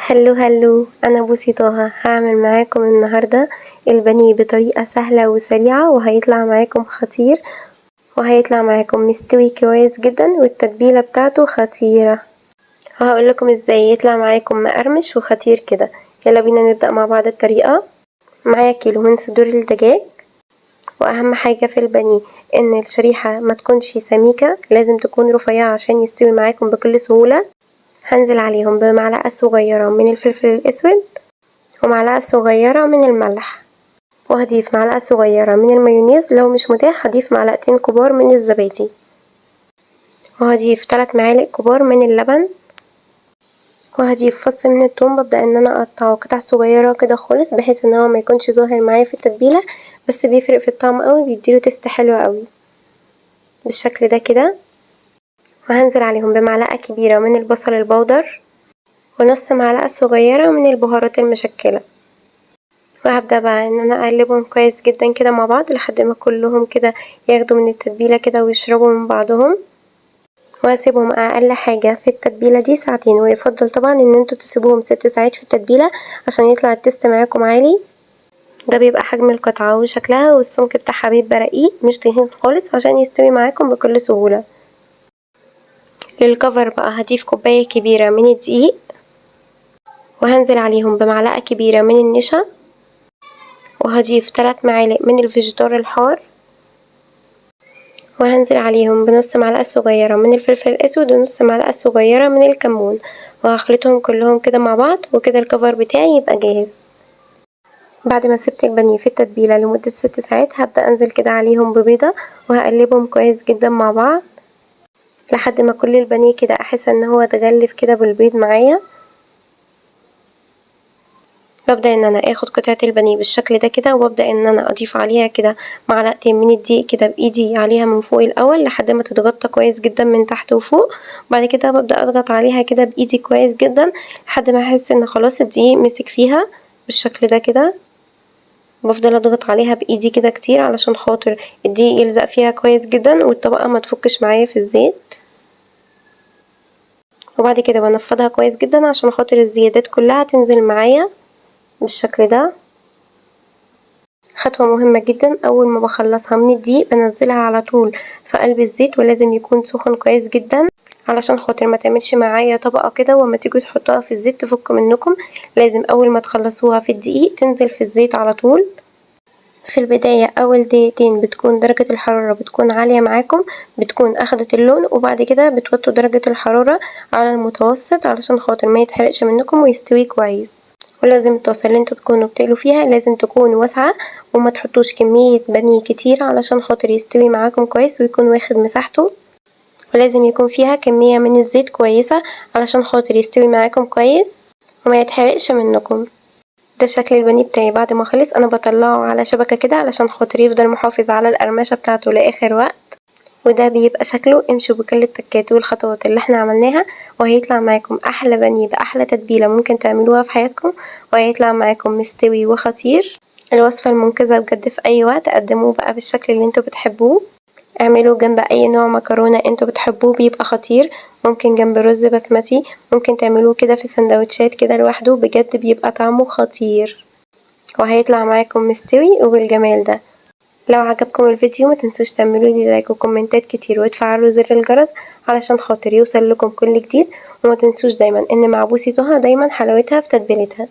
هلو هلو، انا بوسي طه. هعمل معاكم النهاردة البانيه بطريقة سهلة وسريعة، وهيطلع معاكم خطير، وهيطلع معاكم مستوي كويس جدا، والتتبيلة بتاعته خطيرة. وهقول لكم ازاي يطلع معاكم مقرمش وخطير كده. يلا بينا نبدأ مع بعض الطريقة. معايا كيلو من صدور الدجاج، واهم حاجة في البانيه ان الشريحة ما تكونش سميكة، لازم تكون رفيعة عشان يستوي معاكم بكل سهولة. هنزل عليهم بمعلقة صغيرة من الفلفل الأسود، ومعلقة صغيرة من الملح، وهضيف معلقة صغيرة من المايونيز، لو مش متاح هضيف معلقتين كبار من الزبادي، وهضيف 3 معالق كبار من اللبن، وهضيف فص من الثوم. ببدأ ان انا اقطعه قطع صغيرة كده خالص، بحيث ان هو ما يكونش ظاهر معايا في التتبيلة، بس بيفرق في الطعم قوي، بيديله تست حلو قوي بالشكل ده كده. وهنزل عليهم بمعلقة كبيرة من البصل البودر، ونص معلقة صغيرة من البهارات المشكلة، وهبدأ بقى ان انا اقلبهم كويس جدا كده مع بعض لحد ما كلهم كده ياخدوا من التتبيلة كده ويشربوا من بعضهم. وهسيبهم اقل حاجة في التتبيلة دي ساعتين، ويفضل طبعا ان انتوا تسيبوهم 6 ساعات في التتبيلة عشان يطلع التست معاكم عالي. ده بيبقى حجم القطعة وشكلها، والسمك بتاعها بيبقى رقيق مش تخين خالص عشان يستوي معاكم بكل سهولة. للكفر بقى هضيف كوباية كبيرة من الدقيق، وهنزل عليهم بمعلقة كبيرة من النشا، وهضيف 3 معالق من الفيجيتار الحار، وهنزل عليهم بنص معلقة صغيرة من الفلفل الأسود، ونص معلقة صغيرة من الكمون، وهخلطهم كلهم كده مع بعض، وكده الكفر بتاعي يبقى جاهز. بعد ما سبت البانيه في التتبيلة لمدة 6 ساعات، هبدأ انزل كده عليهم ببيضة، وهقلبهم كويس جدا مع بعض لحد ما كل البانيه كده احس ان هو اتغلف كده بالبيض معايا. ببدأ ان انا اخد قطعة البانيه بالشكل ده كده، وببدأ ان انا اضيف عليها كده معلقتين من الدقيق كده بايدي عليها من فوق الاول لحد ما تتغطى كويس جدا من تحت وفوق. وبعد كده ببدأ اضغط عليها كده بايدي كويس جدا لحد ما احس ان خلاص الدقيق مسك فيها بالشكل ده كده. بفضل اضغط عليها بايدي كده كتير علشان خاطر الدقيق يلزق فيها كويس جدا، والطبقة ما تفكش معايا في الزيت. وبعد كده بنفضها كويس جدا عشان خاطر الزيادات كلها تنزل معايا بالشكل ده. خطوة مهمة جدا، اول ما بخلصها من الدقيق بنزلها على طول في قلب الزيت، ولازم يكون سخن كويس جدا علشان خاطر ما تعملش معايا طبقة كده، وما تيجوا تحطوها في الزيت تفك منكم. لازم اول ما تخلصوها في الدقيق تنزل في الزيت على طول. في البداية اول دقيقتين بتكون درجة الحرارة بتكون عالية معاكم، بتكون اخدت اللون، وبعد كده بتوطوا درجة الحرارة على المتوسط علشان خاطر ما يتحرقش منكم ويستوي كويس. ولازم الطاسة اللي انتوا تكونوا بتقلوا فيها لازم تكون واسعة، وما تحطوش كمية بانيه كتير علشان خاطر يستوي معاكم كويس ويكون واخد مساحته. ولازم يكون فيها كمية من الزيت كويسة علشان خاطر يستوي معاكم كويس وما يتحرقش منكم. ده شكل البانيه بتاعي بعد ما خلص. انا بطلعه على شبكة كده علشان خاطر يفضل محافظ على القرمشة بتاعته لاخر وقت، وده بيبقى شكله. امشوا بكل التكات والخطوات اللي احنا عملناها، وهيطلع معاكم احلى بانيه باحلى تتبيلة ممكن تعملوها في حياتكم، وهيطلع معاكم مستوي وخطير. الوصفة المنقذة بجد، في اي وقت قدموه بقى بالشكل اللي انتوا بتحبوه. اعملوا جنب اي نوع مكرونة انتوا بتحبوه بيبقى خطير، ممكن جنب رز بسمتي، ممكن تعملوه كده في سندوتشات كده لوحده، بجد بيبقى طعمه خطير، وهيطلع معاكم مستوي وبالجمال ده. لو عجبكم الفيديو متنسوش تعملوا لي لايك وكومنتات كتير، وتفعلوا زر الجرس علشان خاطر يوصل لكم كل جديد. وما تنسوش دايما ان مع بوسي طه دايما حلاوتها في تتبيلتها.